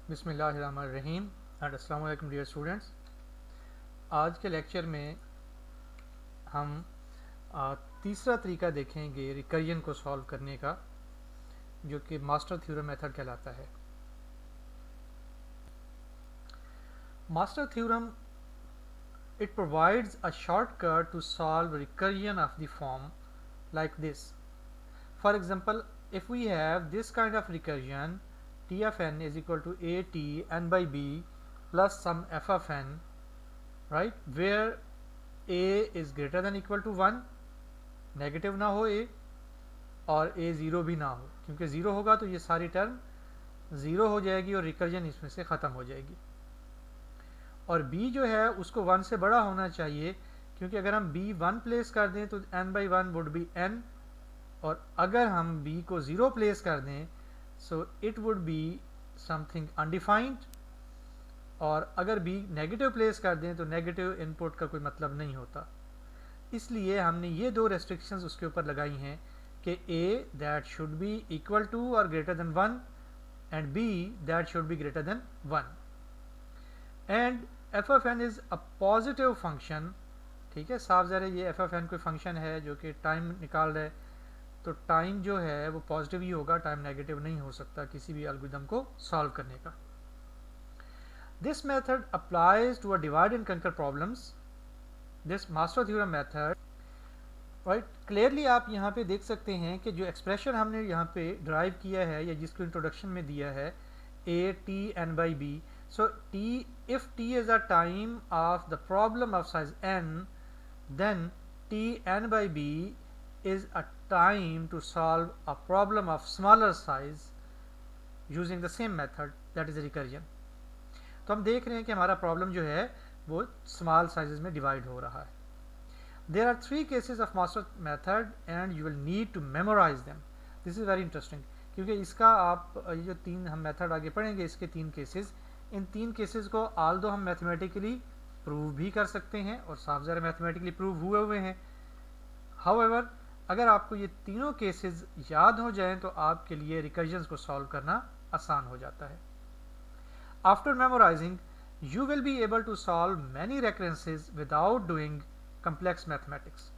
बिस्मिल्लाहिर्रहमानिर्रहीम एंड अस्सलाम वालेकुम डियर स्टूडेंट्स। आज के लेक्चर में हम तीसरा तरीका देखेंगे रिकर्जन को सॉल्व करने का, जो कि मास्टर थ्योरम मेथड कहलाता है। Master theorem it provides a shortcut to solve recursion of the form like this. For example, if we have this kind of recursion, t of n is equal to a t n by b plus some f of n, right, where a is greater than equal to 1, negative ना हो a और a zero भी ना हो, क्योंकि zero होगा तो ये सारी टर्म ज़ीरो हो जाएगी और रिकर्जन इसमें से ख़त्म हो जाएगी। और b जो है उसको 1 से बड़ा होना चाहिए, क्योंकि अगर हम b 1 प्लेस कर दें तो n by 1 would be n, और अगर हम b को 0 प्लेस कर दें so it would be something undefined, और अगर b नेगेटिव प्लेस कर दें तो नेगेटिव इनपुट का कोई मतलब नहीं होता। इसलिए हमने ये दो रेस्ट्रिक्शंस उसके ऊपर लगाई हैं कि a that should be equal to और greater than 1 and b that should be greater than 1 and f of n is a positive function. ठीक है, साफ ज़ाहिर है ये f of n कोई फंक्शन है जो कि टाइम निकाल रहा है, तो टाइम जो है वो पॉजिटिव ही होगा, टाइम नेगेटिव नहीं हो सकता किसी भी एल्गोरिथम को सॉल्व करने का। This method applies to a divide and conquer problems. This master theorem method, right, clearly आप यहाँ पे देख सकते हैं कि जो एक्सप्रेशन हमने यहाँ पे ड्राइव किया है या जिसको इंट्रोडक्शन में दिया है a t n by b, so if t is a time of the problem of size n, then t n by b is a time to solve a problem of smaller size using the same method, that is recursion। तो हम देख रहे हैं कि हमारा problem जो है वो स्मॉल साइजेस में डिवाइड हो रहा है। There are 3 cases of master method and you will need to memorize them. This is very interesting, क्योंकि इसका आप ये जो 3 हम मेथड आगे पढ़ेंगे इसके 3 केसेस, इन 3 केसेस को आल्दो हम मैथमेटिकली प्रूव भी कर सकते हैं और साफ ज़रा मैथमेटिकली प्रूव हुए हैं। हाउएवर अगर आपको ये तीनों केसेस याद हो जाएं तो आपके लिए रिकर्जन्स को सॉल्व करना आसान हो जाता है। After memorising you will be able to solve many recurrences without doing complex mathematics.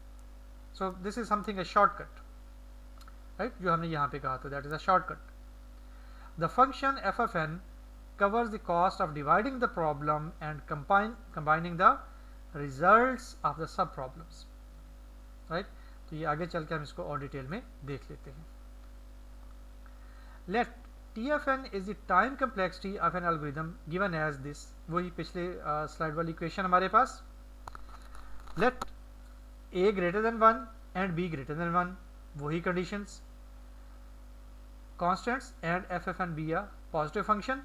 So this is something a shortcut, right, जो हमने यहाँ पे कहा था, that is a shortcut. The function f of n covers the cost of dividing the problem and combining the results of the sub problems, right? तो ये आगे चल के हम इसको और डिटेल में देख लेते हैं। Let t of n is the time complexity of an algorithm given as this, वही पिछले स्लाइड वाली इक्वेशन हमारे पास। Let a greater than 1 and b greater than 1, वही conditions. Constants and f of n be a positive function।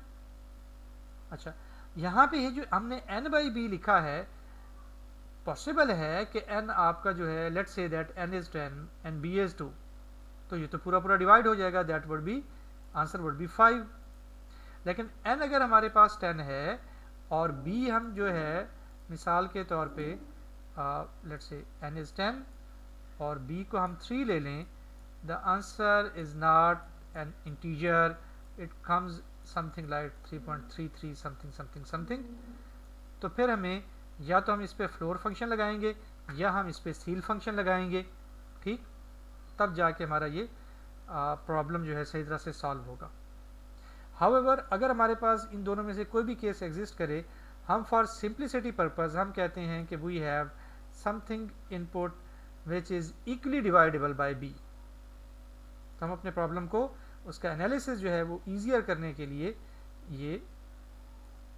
अच्छा, यहाँ पे ये जो हमने n by b लिखा है, पॉसिबल है कि n आपका जो है let's say that n is 10 and b is 2, तो ये तो पूरा पूरा डिवाइड हो जाएगा, that would B answer would be 5। लेकिन n अगर हमारे पास 10 है और b हम जो है मिसाल के तौर पे लेट्स से n is 10 और b को हम 3 ले लें, the answer is not an integer, it comes something like 3.33 something something something. तो फिर हमें या तो हम इस पर फ्लोर फंक्शन लगाएंगे या हम इस पर सील फंक्शन लगाएंगे, ठीक, तब जाके हमारा ये प्रॉब्लम जो है सही तरह से सॉल्व होगा। हाउएवर अगर हमारे पास इन दोनों में से कोई भी केस एग्जिस्ट करे, हम फॉर सिंप्लिसिटी पर्पस हम कहते हैं कि we have something input which is equally divisible by B. तो हम अपने प्रॉब्लम को उसका एनालिसिस जो है वो ईजियर करने के लिए ये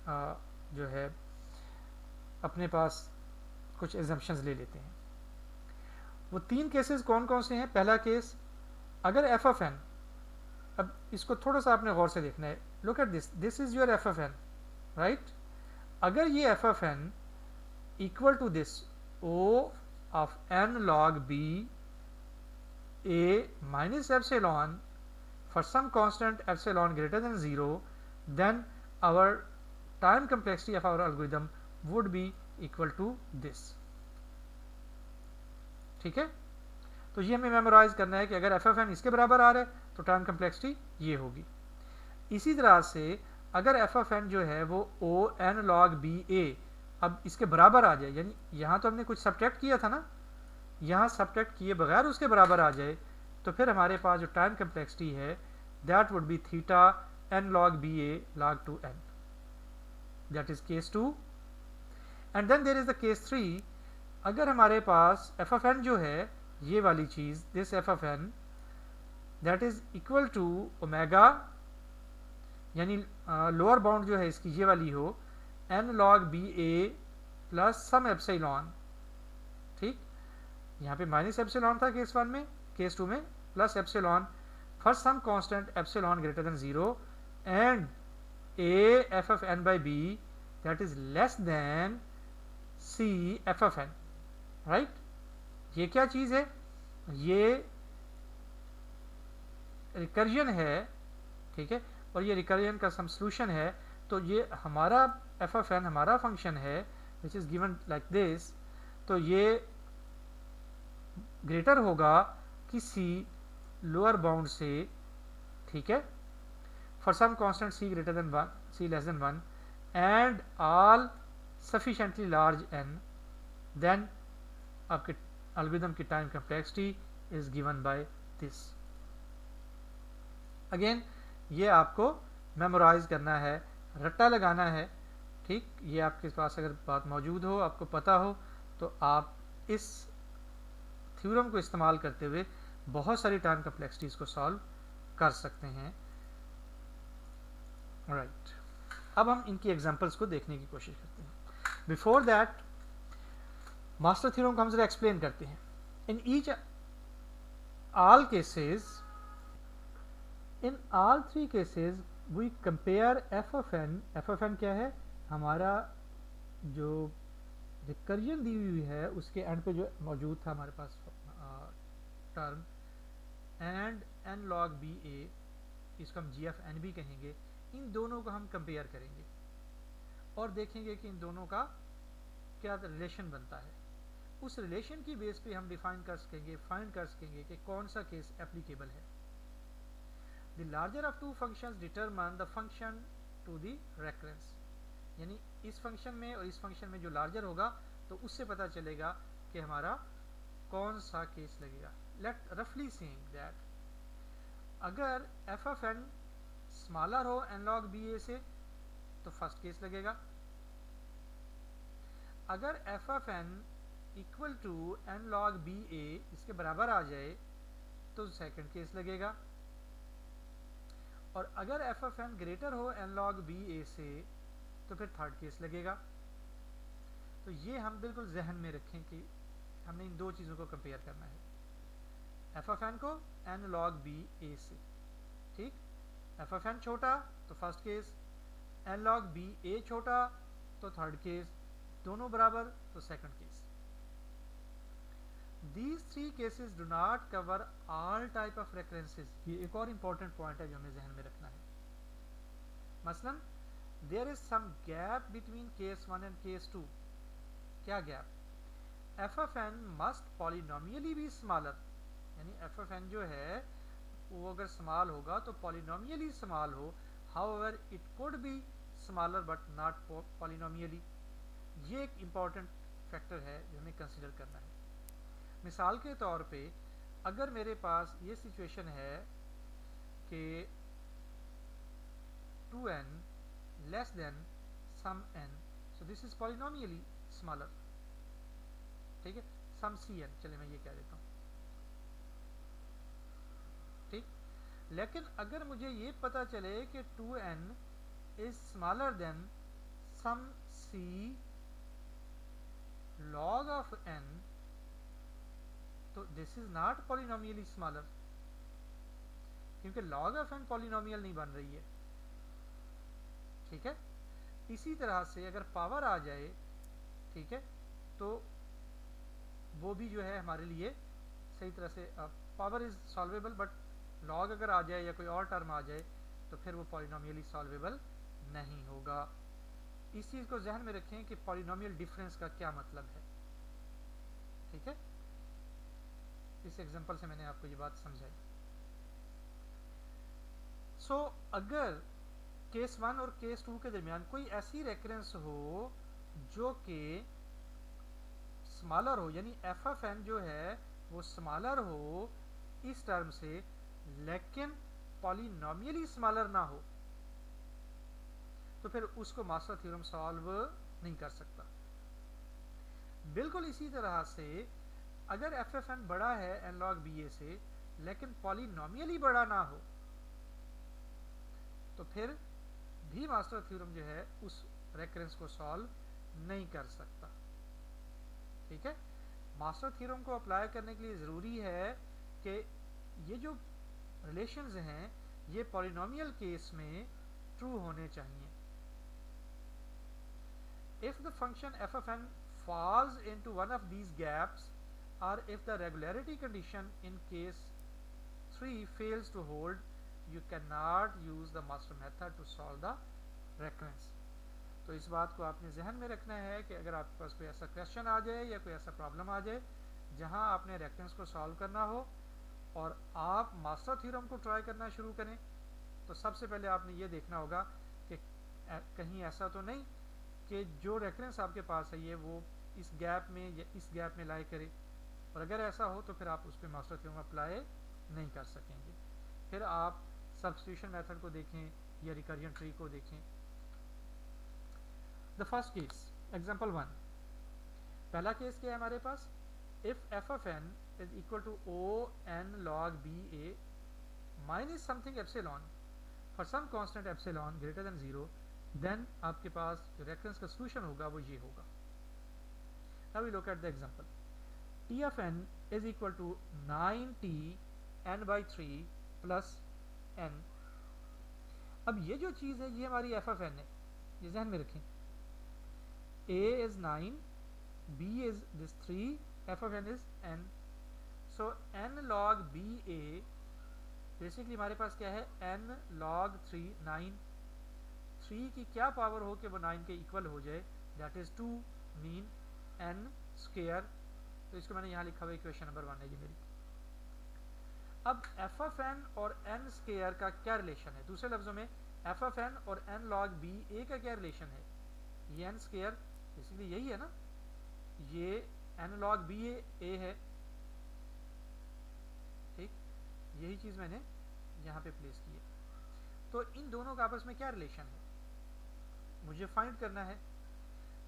जो है अपने पास कुछ एग्जम्पशंस ले लेते हैं। वो 3 केसेस कौन कौन से हैं? पहला केस, अगर f of n, अब इसको थोड़ा सा आपने गौर से देखना है, look at this, this is your f of n, right. अगर ये f of n equal to this o of n log b a minus epsilon for some constant epsilon greater than 0, then our time complexity of our algorithm would be equal to this। ठीक है, तो ये हमें memorise करना है कि अगर f of n इसके बराबर आ रहा है तो टाइम कम्प्लेक्सिटी ये होगी। इसी तरह से अगर एफ ऑफ एन जो है वो ओ एन लॉग बी ए अब इसके बराबर आ जाए, यानी यहाँ तो हमने कुछ सब्ट्रैक्ट किया था ना, यहाँ सब्ट्रैक्ट किए बगैर उसके बराबर आ जाए, तो फिर हमारे पास जो टाइम कम्प्लेक्सिटी है that would be theta N log B a log two n, that is case 2। And then there is the case 3, अगर हमारे पास एफ ऑफ एन जो है ये वाली चीज़, this F of N that is equal to omega, यानी lower bound जो है इसकी ये वाली हो N log B A plus some epsilon, ठीक, यहाँ पे माइनस एप्सिलॉन था केस 1 में, केस 2 में plus epsilon for some constant epsilon greater than 0 and a f of n by b that is less than c f of n, right. ये क्या चीज़ है, ये रिकर्जन है, ठीक है, और ये रिकर्जन का सम सोल्यूशन है। तो ये हमारा एफ ऑफ एन हमारा फंक्शन है which is given like this, तो ये ग्रेटर होगा किसी लोअर बाउंड से, ठीक है, for some constant c greater than 1, c less than 1 and all sufficiently large n, then आपके एल्गोरिथम की time complexity is given by this. Again ये आपको मेमोराइज करना है, रट्टा लगाना है, ठीक। ये आपके पास अगर बात मौजूद हो, आपको पता हो, तो आप इस थ्योरम को इस्तेमाल करते हुए बहुत सारी टाइम कम्प्लेक्सिटीज को सॉल्व कर सकते हैं, राइट। अब हम इनकी एग्जांपल्स को देखने की कोशिश करते हैं। बिफोर दैट मास्टर थ्योरम को हम जरा एक्सप्लेन करते हैं। In each all cases, in all 3 cases we compare f of n, f of n क्या है, हमारा जो रिकर्जन दी हुई है उसके एंड पे जो मौजूद था हमारे पास term, and N log B A, इसको हम जी एफ एन भी कहेंगे, इन दोनों को हम कंपेयर करेंगे और देखेंगे कि इन दोनों का क्या रिलेशन बनता है। उस रिलेशन की बेस पे हम डिफाइन कर सकेंगे, फाइंड कर सकेंगे कि कौन सा केस एप्लीकेबल है। The larger of two functions determine the function to the recurrence, यानी इस फंक्शन में और इस फंक्शन में जो लार्जर होगा तो उससे पता चलेगा कि हमारा कौन सा केस लगेगा। लेट रफली सेइंग दैट अगर एफ ऑफ एन स्मॉलर हो एन लॉग बी ए से तो फर्स्ट केस लगेगा, अगर F of N equal to N log B A इसके बराबर आ जाए तो सेकंड केस लगेगा, और अगर एफ ऑफ एन ग्रेटर हो एन लॉग बी ए से तो फिर थर्ड केस लगेगा। तो ये हम बिल्कुल जहन में रखें कि हमने इन दो चीज़ों को कंपेयर करना है, एफ ऑफ एन को एन लॉग बी ए से, ठीक। एफ ऑफ एन छोटा तो first case, N log B A छोटा तो थर्ड केस, दोनों बराबर तो second case. These 3 cases do not cover all type of recurrences। ये एक और important point है जो हमें जहन में रखना है। मसलन there is some gap between case 1 and case 2। क्या gap? f of n must polynomially be smaller, यानी f of n जो है वो अगर स्मॉल होगा तो polynomially स्मॉल हो, however it could be smaller but not polynomially। ये एक important factor है जो हमें consider करना है। मिसाल के तौर पे अगर मेरे पास ये सिचुएशन है कि 2n less than some n, so this is polynomially smaller, ठीक है, सम cn, चले मैं ये कह देता हूँ, ठीक। लेकिन अगर मुझे ये पता चले कि 2n is smaller than some c log of n, तो this is not polynomially smaller, क्योंकि log ऑफ n पॉलिनोमियल नहीं बन रही है, ठीक है। इसी तरह से अगर पावर आ जाए, ठीक है, तो वो भी जो है हमारे लिए सही तरह से power is solvable, but log अगर आ जाए या कोई और टर्म आ जाए तो फिर वो पॉलिनोमियली सॉल्वेबल नहीं होगा। इस चीज़ को जहन में रखें कि पॉलिनोमियल डिफरेंस का क्या मतलब है, ठीक है। इस एग्जांपल से मैंने आपको ये बात समझाई। सो अगर केस 1 और केस 2 के दरमियान कोई ऐसी रेकरेंस हो जो कि स्मॉलर हो, यानी एफ ऑफ एन जो है वो स्मॉलर हो इस टर्म से, लेकिन पॉलिनोमियली स्मॉलर ना हो, तो फिर उसको मास्टर थ्योरम सॉल्व नहीं कर सकता। बिल्कुल इसी तरह से अगर एफ एफ एन बड़ा है एन लॉग बी ए से लेकिन पॉलिनोमियली बड़ा ना हो, तो फिर भी मास्टर थ्योरम जो है उस रेकरेंस को सॉल्व नहीं कर सकता। ठीक है, मास्टर थ्योरम को अप्लाई करने के लिए ज़रूरी है कि ये जो रिलेशंस हैं ये पॉलिनोमियल केस में ट्रू होने चाहिए। If the function f of n falls into one of these gaps, or if the regularity condition in case 3 fails to hold, you cannot use the master method to solve the recurrence. तो इस बात को आपने जहन में रखना है कि अगर आपके पास कोई ऐसा क्वेश्चन आ जाए या कोई ऐसा प्रॉब्लम आ जाए जहां आपने रेकरेंस को सॉल्व करना हो और आप मास्टर थ्योरम को ट्राई करना शुरू करें, तो सबसे पहले आपने ये देखना होगा कि कहीं ऐसा तो नहीं कि जो रेफरेंस आपके पास है ये वो इस गैप में या इस गैप में लाई करे, और अगर ऐसा हो तो फिर आप उस पर मास्टर थ्योरम अप्लाई नहीं कर सकेंगे। फिर आप सब्स्टिट्यूशन मेथड को देखें या रिकरियंट ट्री को देखें। द फर्स्ट केस, एग्जांपल 1, पहला केस क्या है हमारे पास, if F of N is equal to O N log B A minus something epsilon for some constant epsilon greater than 0, then आपके पास जो रेफरेंस का सोल्यूशन होगा वो ये होगा। Now we look at the example, t of N is equal to 9t n/3 plus n। अब ये जो चीज़ है ये हमारी एफ ऑफ एन है, ये ध्यान में रखें। a is 9, b is this 3, f of N is n। So n log b a basically हमारे पास क्या है, n log 3 9, 3 की क्या पावर हो कि वो 9 के इक्वल हो जाए, that is 2, mean n square. तो इसको मैंने यहाँ लिखा हुआ इक्वेशन नंबर 1 है ये मेरी। अब एफ ऑफ एन और n स्क्वायर का क्या रिलेशन है, दूसरे लफ्जों में एफ ऑफ एन और n log b a का क्या रिलेशन है, ये n स्क्वायर बेसिकली यही है ना, ये n log b a है। ठीक, यही चीज मैंने यहाँ पे प्लेस की है। तो इन दोनों का आपस में क्या रिलेशन है मुझे फाइंड करना है।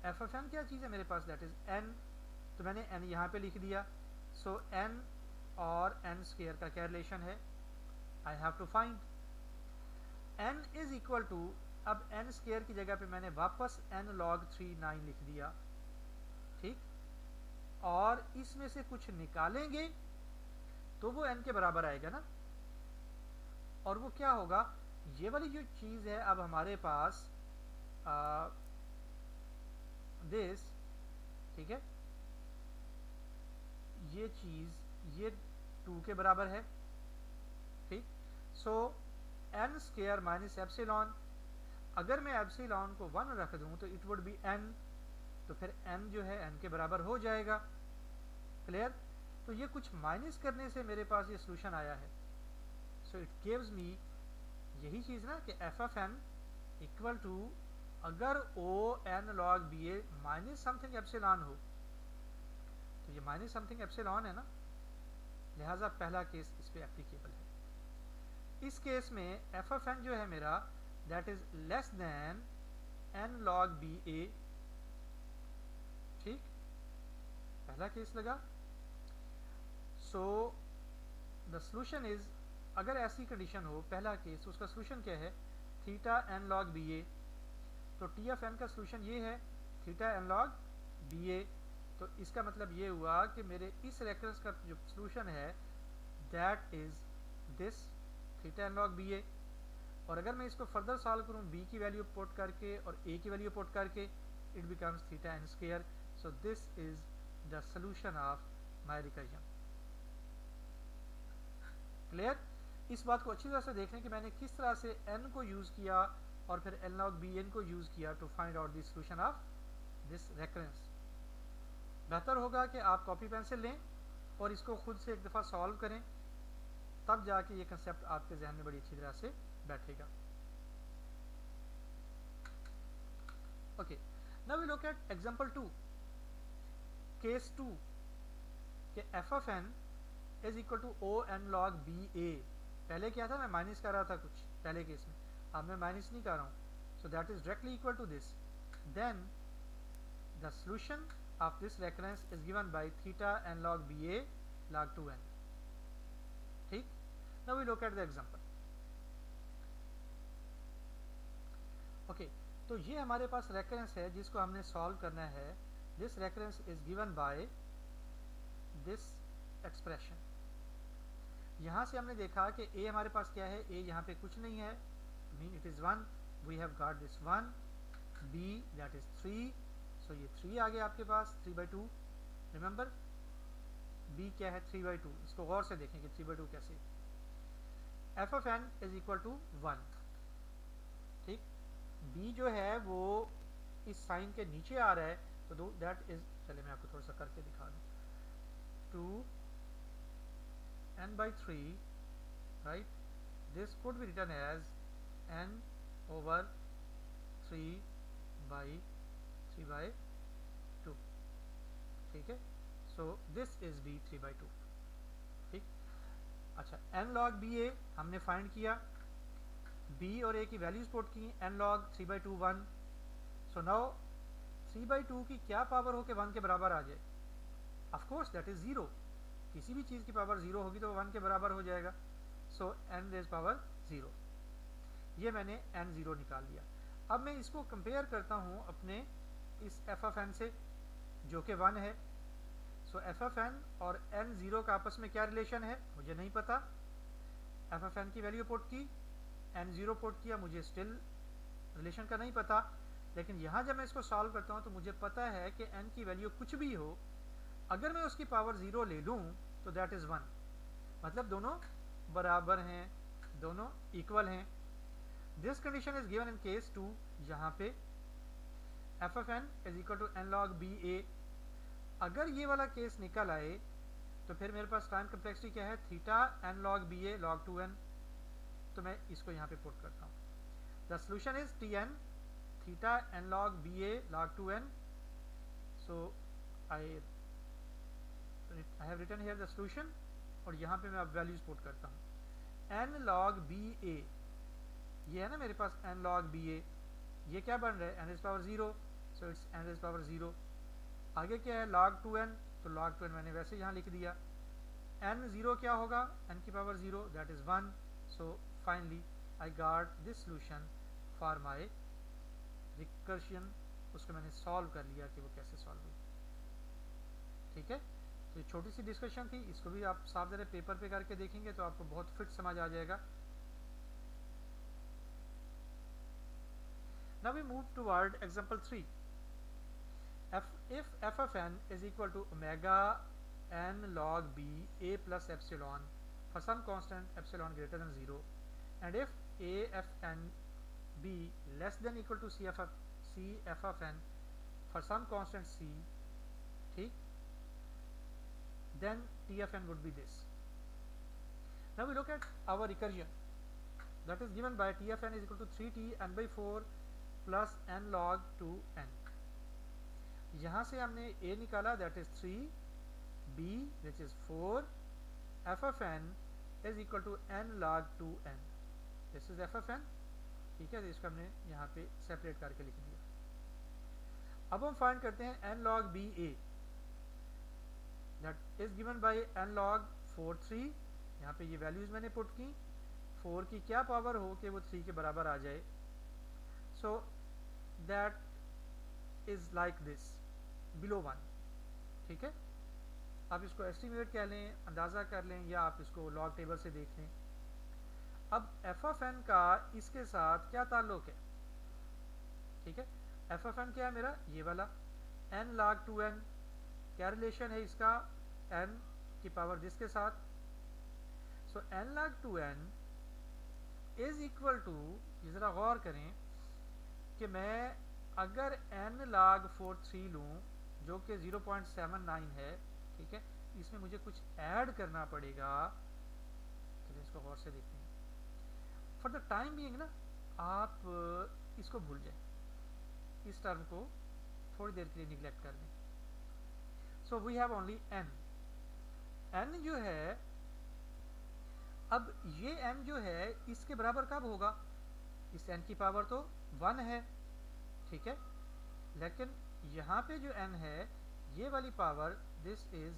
एफ ऑफ एन क्या चीज़ है मेरे पास, दैट इज n, तो मैंने n यहाँ पे लिख दिया। सो n और n स्क्वायर का क्या रिलेशन है, I have to find. n is equal to, अब n स्क्वायर की जगह पे मैंने वापस n log 3 9 लिख दिया। ठीक, और इसमें से कुछ निकालेंगे तो वो n के बराबर आएगा ना, और वो क्या होगा, ये वाली जो चीज़ है अब हमारे पास दिस, ठीक है, ये चीज़ ये 2 के बराबर है। ठीक, सो n स्क्वायर माइनस एप्सिलॉन, अगर मैं एप्सिलॉन को 1 रख दूं तो इट वुड बी n, तो फिर n जो है n के बराबर हो जाएगा। क्लियर, तो ये कुछ माइनस करने से मेरे पास ये सोल्यूशन आया है। सो इट गिव्स मी यही चीज़ ना कि F of N equal to, अगर ओ एन लॉग बी ए माइनस समथिंग एप्सिलॉन हो, तो ये माइनस समथिंग एप्सिलॉन है ना, लिहाजा पहला केस इस पे एप्लीकेबल है। इस केस में एफ ऑफ एन जो है मेरा that is less than N log B A. ठीक, पहला केस लगा। सो द सोल्यूशन इज, अगर ऐसी कंडीशन हो पहला केस, उसका सोल्यूशन क्या है, थीटा एन लॉग बी ए। तो टी ऑफ एन का सोल्यूशन ये है थीटा एन लॉग बी ए। तो इसका मतलब ये हुआ कि मेरे इस रेफरेंस का जो सोल्यूशन है that is this theta N log B A. और अगर मैं इसको फर्दर सॉल्व करूं b की वैल्यू पुट करके और a की वैल्यू पुट करके, it becomes theta N square. So this is the solution of my recursion. Clear, इस बात को अच्छी तरह से देख लें कि मैंने किस तरह से n को यूज किया और फिर n log bn को यूज किया to find out the solution of this recurrence. बेहतर होगा कि आप कॉपी पेंसिल लें और इसको खुद से एक दफ़ा सॉल्व करें, तब जाके ये कंसेप्ट आपके जहन में बड़ी अच्छी तरह से बैठेगा। Now we look at example 2, case 2 कि F of N is equal to O N log B A. पहले क्या था, मैं माइनस कर रहा था कुछ पहले केस में, अब मैं माइनस नहीं कर रहा हूँ, so that is directly equal to this. Then the solution of this recurrence is given by theta n log ba log 2n। ठीक, now we look at the example। Okay, तो ये हमारे पास रेकरेंस है जिसको हमने सॉल्व करना है। This recurrence is given by this expression. यहाँ से हमने देखा कि a हमारे पास क्या है, a यहाँ पे कुछ नहीं है, mean it is 1, we have got this 1, b that is 3, so ये 3 आ गया आपके पास 3/2। रिमेंबर b क्या है, 3/2। इसको गौर से देखें कि 3/2 कैसे। F of N is equal to 1। ठीक, b जो है वो इस साइन के नीचे आ रहा है, तो दो दैट इज, चले मैं आपको थोड़ा सा करके दिखा दूँ, 2n/3, right? This could be written as n over 3/2। ठीक है, सो दिस इज b 3/2। ठीक, अच्छा n log ba हमने फाइंड किया, b और a की वैल्यूज पुट की, n log 3/2 1। सो नाउ 3/2 की क्या पावर हो के 1 के बराबर आ जाए, ऑफ कोर्स दैट इज 0। किसी भी चीज की पावर 0 होगी तो 1 के बराबर हो जाएगा, सो n रेज पावर 0। ये मैंने n0 निकाल लिया। अब मैं इसको कंपेयर करता हूँ अपने इस f ऑफ n से जो कि 1 है। सो f ऑफ n और n0 का आपस में क्या रिलेशन है मुझे नहीं पता। f ऑफ n की वैल्यू पुट की, n0 पुट किया, मुझे स्टिल रिलेशन का नहीं पता। लेकिन यहाँ जब मैं इसको सॉल्व करता हूँ तो मुझे पता है कि n की वैल्यू कुछ भी हो, अगर मैं उसकी पावर 0 ले लूँ तो दैट इज 1, मतलब दोनों बराबर हैं, दोनों इक्वल हैं। This condition is given in case 2, जहाँ पे F of N is equal to N log B A. अगर ये वाला केस निकल आए तो फिर मेरे पास टाइम कम्प्लेक्सिटी क्या है, theta N log B a log 2n। तो मैं इसको यहाँ पे पुट करता हूँ, the solution is t n theta N log B a log 2n। So I have written here the solution, और यहाँ पे मैं अब वैल्यूज पुट करता हूँ। एन लॉग बी ए, ये है ना मेरे पास एन लॉग बी ए, ये क्या बन रहा है, n raise power 0, so it's n raise power 0। आगे क्या है log 2n, तो log 2n मैंने वैसे यहाँ लिख दिया। n0 क्या होगा, n की power 0 that is 1। So finally I got this solution for my recursion. उसको मैंने सॉल्व कर लिया कि वो कैसे सॉल्व हुई। ठीक है, तो ये छोटी सी डिस्कशन थी, इसको भी आप साफ ज़रा पेपर पे करके देखेंगे तो आपको बहुत फिट समझ आ जाएगा। Now we move toward example 3। If f of n is equal to omega n log b a plus epsilon for some constant epsilon greater than 0, and if a f n be less than equal to c f of n for some constant c, ठीक, then t of n would be this। Now we look at our recursion, that is given by t of n is equal to 3t n by 4 plus n log 2n। यहाँ से हमने a निकाला that is 3, b which is 4, f of n is equal to n log 2n। This is f of n। ठीक है, तो इसको हमने यहाँ पे सेपरेट करके लिख दिया। अब हम फाइंड करते हैं n log b a, that is given bye n log 4 3। यहाँ पे ये वैल्यूज मैंने पुट की, 4 की क्या पावर हो कि वो 3 के बराबर आ जाए। सो that is like this below 1। ठीक है, आप इसको एस्टिमेट कह लें, अंदाज़ा कर लें, या आप इसको लॉग टेबल से देख लें। अब एफ ऑफ एन का इसके साथ क्या ताल्लुक है, ठीक है, एफ ऑफ एन क्या है मेरा, ये वाला एन लॉग 2n, क्या रिलेशन है इसका, एन की पावर दिस के साथ। सो N log 2n is equal to, ये ज़रा गौर करें कि मैं अगर n log 4 3 लूँ जो कि 0.79 है, ठीक है, इसमें मुझे कुछ ऐड करना पड़ेगा। चलिए इसको गौर से देखते हैं। फॉर द टाइम बीइंग ना आप इसको भूल जाए, इस टर्म को थोड़ी देर के लिए निगलेक्ट कर दें। So we have only n। n जो है, अब ये n जो है इसके बराबर कब होगा? इस n की पावर तो 1 है, ठीक है, लेकिन यहाँ पे जो n है ये वाली पावर, दिस इज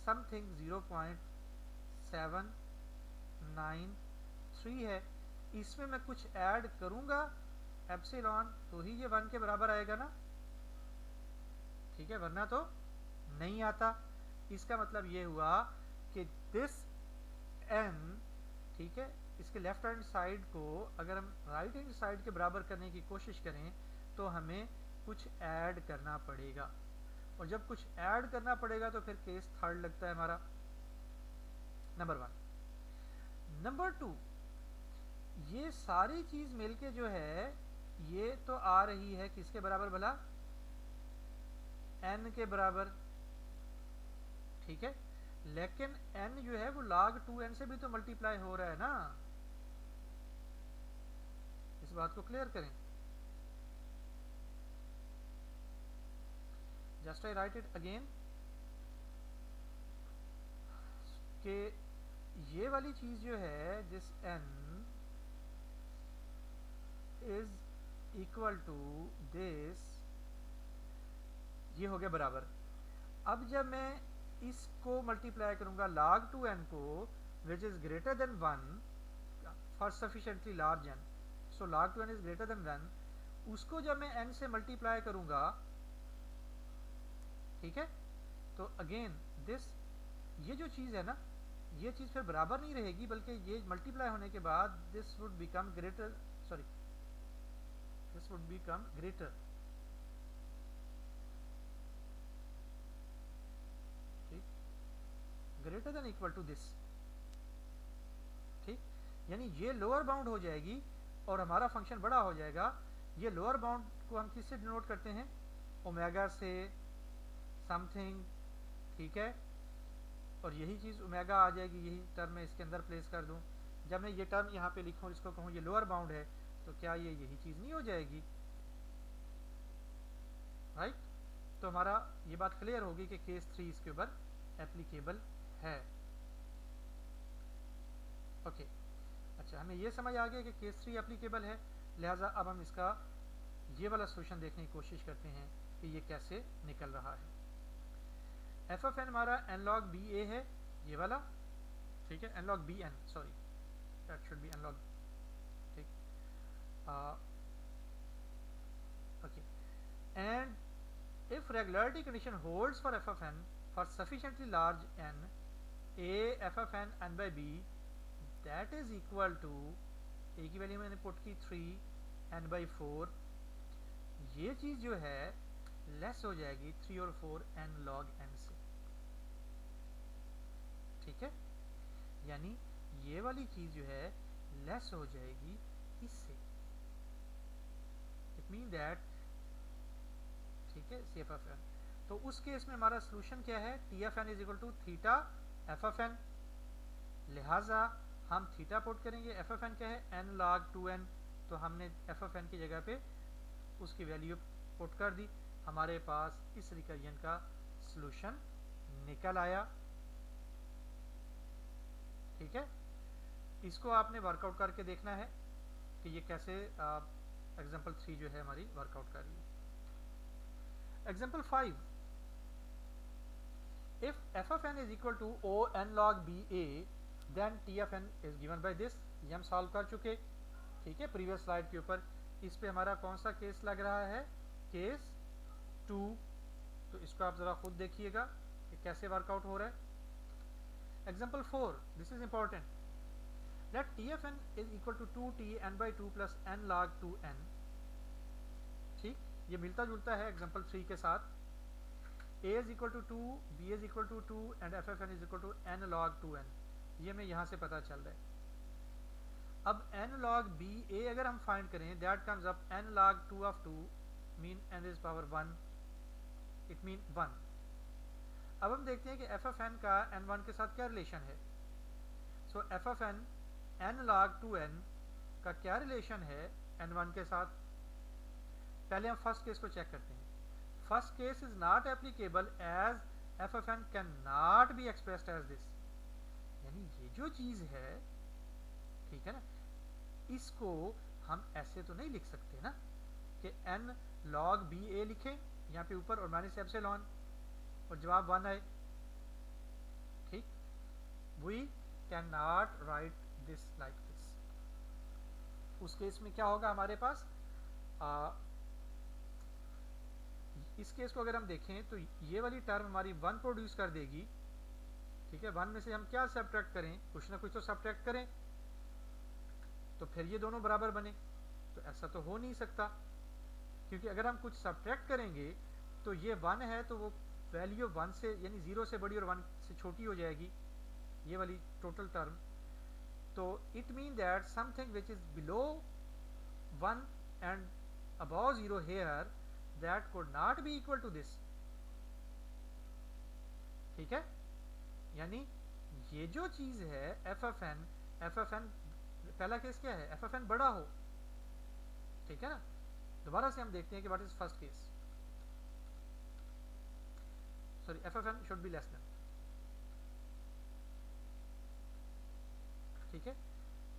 समथिंग 0.793 है। इसमें मैं कुछ ऐड करूंगा एप्सिलॉन तो ही ये 1 के बराबर आएगा ना, ठीक है, वरना तो नहीं आता। इसका मतलब ये हुआ कि दिस n, ठीक है, इसके लेफ्ट हैंड साइड को अगर हम राइट हैंड साइड के बराबर करने की कोशिश करें तो हमें कुछ ऐड करना पड़ेगा, और जब कुछ ऐड करना पड़ेगा तो फिर केस थर्ड लगता है हमारा, नंबर 1। नंबर 2, ये सारी चीज मिलके जो है ये तो आ रही है किसके बराबर भला? n के बराबर, ठीक है, लेकिन n जो है वो log 2n से भी तो मल्टीप्लाई हो रहा है ना। इस बात को क्लियर करें। Just I write it again कि ये वाली चीज जो है, this n is equal to this, ये हो गया बराबर। अब जब मैं इसको मल्टीप्लाई करूंगा log 2n को, which is greater than 1 for sufficiently large n, so log 2n is greater than 1, उसको जब मैं n से मल्टीप्लाई करूंगा, ठीक है, तो अगेन दिस, ये जो चीज है ना, ये चीज फिर बराबर नहीं रहेगी, बल्कि ये मल्टीप्लाई होने के बाद this would become greater, sorry, this would become greater, ठीक, greater than equal to this, ठीक, यानी ये लोअर बाउंड हो जाएगी और हमारा फंक्शन बड़ा हो जाएगा। ये लोअर बाउंड को हम किससे डिनोट करते हैं? ओमेगा से समथिंग, ठीक है, और यही चीज ओमेगा आ जाएगी, यही टर्म मैं इसके अंदर प्लेस कर दूं। जब मैं ये टर्म यहाँ पे लिखूं, इसको कहूँ ये लोअर बाउंड है, तो क्या ये यही चीज नहीं हो जाएगी? राइट, तो हमारा ये बात क्लियर होगी कि केस 3 इसके ऊपर एप्लीकेबल है। ओके, अच्छा, हमें ये समझ आ गया कि केस 3 एप्लीकेबल है, लिहाजा अब हम इसका ये वाला सोल्यूशन देखने की कोशिश करते हैं कि ये कैसे निकल रहा है। एफ ऑफ एन हमारा एन लॉग बी ए है, ये वाला, ठीक है, N log B N, sorry, that should be N log, ठीक, okay, and if regularity condition holds for f of n for sufficiently large n, a f of n n by b, that is equal to, a की value मैंने put की 3 n by 4, ये चीज जो है less हो जाएगी 3 और 4 n log n से, ठीक है, यानी ये वाली चीज जो है लेस हो जाएगी इससे। इट मीन दैट, ठीक है, सी एफ एफ एन, तो उस केस में हमारा सोल्यूशन क्या है? T f n is equal to theta f f n, लिहाजा हम थीटा पुट करेंगे, एफ एफ एन क्या है? एन लॉग 2n, तो हमने एफ एफ एन की जगह पे उसकी वैल्यू पुट कर दी, हमारे पास इस रिकर्जन का सोल्यूशन निकल आया, ठीक है। इसको आपने वर्कआउट करके देखना है कि ये कैसे एग्जाम्पल 3 जो है हमारी वर्कआउट कर रही है। Example 5, if f of n is equal to o n log b a, then t of n is given by this, ये हम सॉल्व कर चुके, ठीक है, प्रीवियस स्लाइड के ऊपर। इस पे हमारा कौन सा केस लग रहा है? केस 2, तो इसको आप जरा खुद देखिएगा कि कैसे वर्कआउट हो रहा है। Example 4, this is important, let t of n is equal to 2t n by 2 plus n log 2n, ठीक, ये मिलता जुलता है एग्जाम्पल 3 के साथ। a is equal to 2, b is equal to 2 and f of n is equal to n log 2n, ये हमें यहाँ से पता चल रहा है। अब n log b a अगर हम फाइंड करें, that comes up n log 2 of 2 mean n is power 1, it mean 1। अब हम देखते हैं कि f of n का n1 के साथ क्या रिलेशन है। सो f of n n log 2n का क्या रिलेशन है n1 के साथ? पहले हम फर्स्ट केस को चेक करते हैं। First case is not applicable as f f n can not be expressed as this, यानी ये जो चीज है, ठीक है ना, इसको हम ऐसे तो नहीं लिख सकते ना कि n log बी ए लिखें यहाँ पे ऊपर और माइनस एप्सिलॉन और जवाब 1 आए, ठीक। We can not write this like this. उस केस में क्या होगा हमारे पास, इस केस को अगर हम देखें तो ये वाली टर्म हमारी 1 प्रोड्यूस कर देगी, ठीक है। 1 में से हम क्या सब्ट्रैक्ट करें, कुछ ना कुछ तो सब्ट्रैक्ट करें, तो फिर ये दोनों बराबर बने। तो ऐसा तो हो नहीं सकता, क्योंकि अगर हम कुछ सब्ट्रैक्ट करेंगे तो ये 1 है तो वो वैल्यू 1 से यानी 0 से बड़ी और 1 से छोटी हो जाएगी, ये वाली टोटल टर्म। तो it mean that something which is below 1 and above 0 here that could not be equal to this, ठीक है। यानी ये जो चीज है एफ एफ एन पहला केस क्या है, एफ एफ एन बड़ा हो, ठीक है ना। दोबारा से हम देखते हैं कि what is first case, sorry f f n should be less than, ठीक है।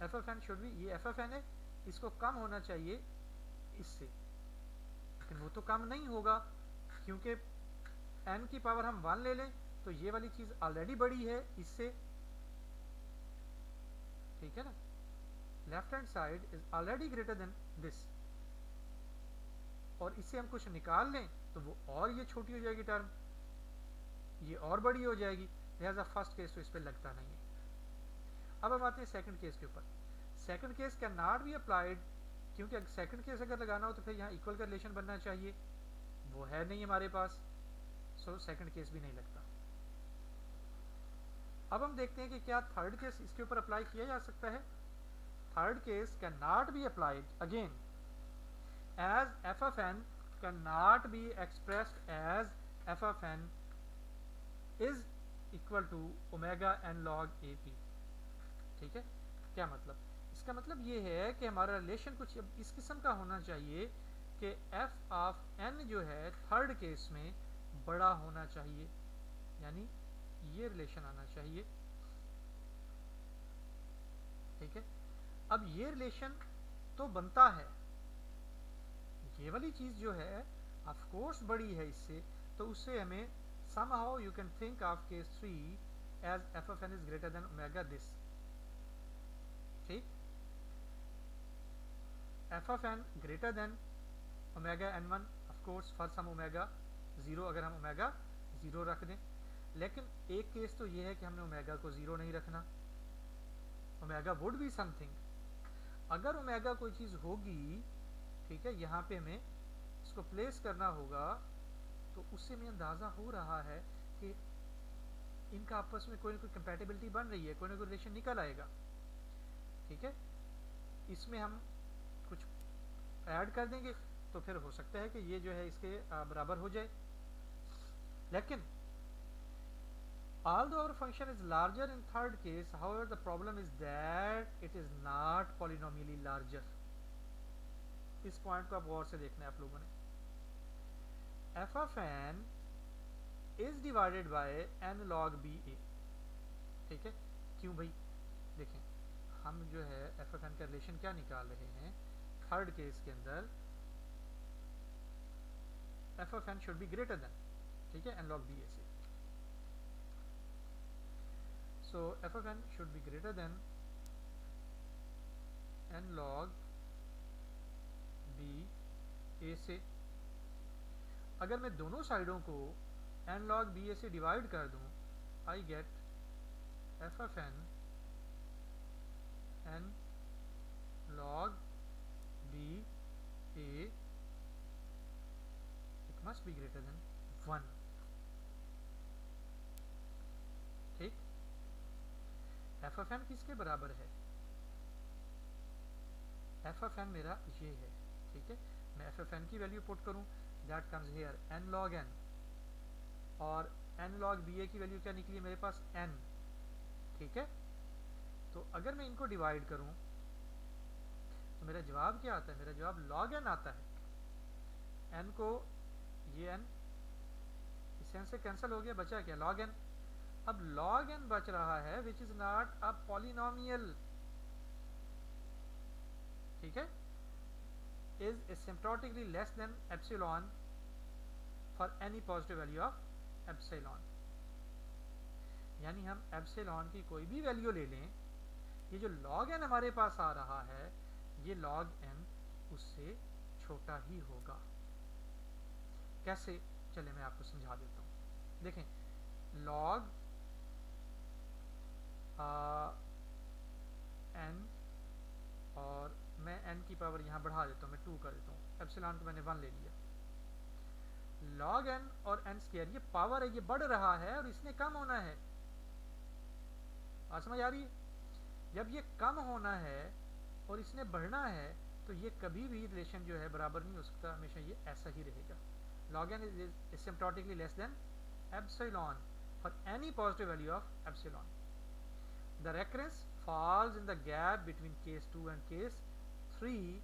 F f n should be, ये एफ एफ एन है, इसको कम होना चाहिए इससे, लेकिन वो तो कम नहीं होगा क्योंकि n की पावर हम 1 ले लें तो ये वाली चीज ऑलरेडी बड़ी है इससे, ठीक है ना। Left hand side is already greater than this, और इससे हम कुछ निकाल लें तो वो और ये छोटी हो जाएगी टर्म, ये और बड़ी हो जाएगी, लिहाजा फर्स्ट केस तो इस पर लगता नहीं है। अब हम आते हैं सेकंड केस के ऊपर। Second case can not be applied, क्योंकि सेकंड केस अगर लगाना हो तो फिर यहाँ इक्वल का रिलेशन बनना चाहिए, वो है नहीं हमारे पास, सो सेकंड केस भी नहीं लगता। अब हम देखते हैं कि क्या थर्ड केस इसके ऊपर अप्लाई किया जा सकता है। Third case can not be applied again as f f n can not be expressed as f f n is equal to omega n log a p, ठीक है। क्या मतलब, इसका मतलब ये है कि हमारा रिलेशन कुछ इस किस्म का होना चाहिए कि एफ ऑफ एन जो है थर्ड केस में बड़ा होना चाहिए, यानी ये रिलेशन आना चाहिए, ठीक है। अब ये रिलेशन तो बनता है, ये वाली चीज जो है ऑफ कोर्स बड़ी है इससे, तो उससे हमें somehow you can think of case 3 as f of n is greater than omega this, ठीक। f of n greater than omega n1 of course for some omega 0, अगर हम ओमेगा 0 रख दें, लेकिन एक केस तो ये है कि हमने ओमेगा को 0 नहीं रखना, ओमेगा वुड बी समथिंग, अगर ओमेगा कोई चीज होगी, ठीक है, यहाँ पे हमें इसको प्लेस करना होगा, तो उससे में अंदाजा हो रहा है कि इनका आपस में कोई ना कोई कंपैटिबिलिटी बन रही है, कोई ना कोई रिलेशन निकल आएगा, ठीक है। इसमें हम कुछ ऐड कर देंगे तो फिर हो सकता है कि ये जो है इसके बराबर हो जाए, लेकिन although our function is larger in third case, however the problem is that it is not polynomially larger। इस पॉइंट को आप गौर से देखना है आप लोगों ने, f of n is divided by n log b a, ठीक है। क्यों भाई, देखें हम जो है f of n का रिलेशन क्या निकाल रहे हैं थर्ड केस के अंदर, f of n should be greater than, ठीक है, n log b a से, so f of n should be greater than n log b a से। अगर मैं दोनों साइडों को n log b a से डिवाइड कर दूं, I get f of n n log b a, it must be greater than 1, ठीक। f of n किसके बराबर है, f of n मेरा ये है, ठीक है। मैं f of n की वैल्यू पुट करूं, that comes here n log n, और n log b a की वैल्यू क्या निकली मेरे पास n, ठीक है। तो अगर मैं इनको डिवाइड करूं तो मेरा जवाब क्या आता है, मेरा जवाब log n आता है। n को ये n इस n से कैंसिल हो गया, बचा क्या log n। अब log n बच रहा है which is not a polynomial, ठीक है, is asymptotically less than epsilon for any positive value of epsilon. यानी हम एप्सिलॉन की कोई भी वैल्यू ले लें, ये जो log n हमारे पास आ रहा है ये log n उससे छोटा ही होगा। कैसे, चले मैं आपको समझा देता हूँ। देखें log n, और मैं n की पावर यहाँ बढ़ा देता हूँ, मैं 2 कर देता हूँ, एप्सिलॉन को मैंने 1 ले लिया। log n और n स्क्वायर ये पावर है, ये बढ़ रहा है और इसने कम होना है। बात समझ आ रही है? जब ये कम होना है और इसने बढ़ना है तो ये कभी भी रिलेशन जो है बराबर नहीं हो सकता, हमेशा ये ऐसा ही रहेगा। log n is asymptotically less than epsilon for any positive value of epsilon. The recurrence falls in the gap between case 2 and case 3,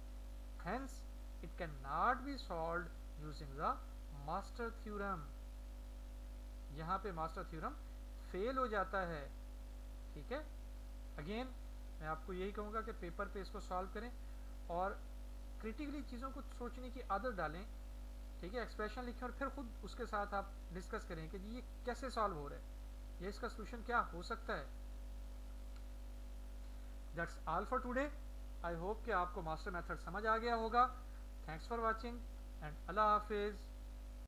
hence it cannot be solved using the master theorem. यहाँ पे master theorem fail हो जाता है, ठीक है। Again मैं आपको यही कहूँगा कि पेपर पे इसको सॉल्व करें और क्रिटिकली चीज़ों को सोचने की आदत डालें, ठीक है। एक्सप्रेशन लिखें और फिर खुद उसके साथ आप डिस्कस करें कि जी ये कैसे सॉल्व हो रहा है, ये इसका सोल्यूशन क्या हो सकता है। That's all for today. I hope कि आपको मास्टर मेथड समझ आ गया होगा। थैंक्स फॉर वॉचिंग एंड अल्लाह हाफिज़।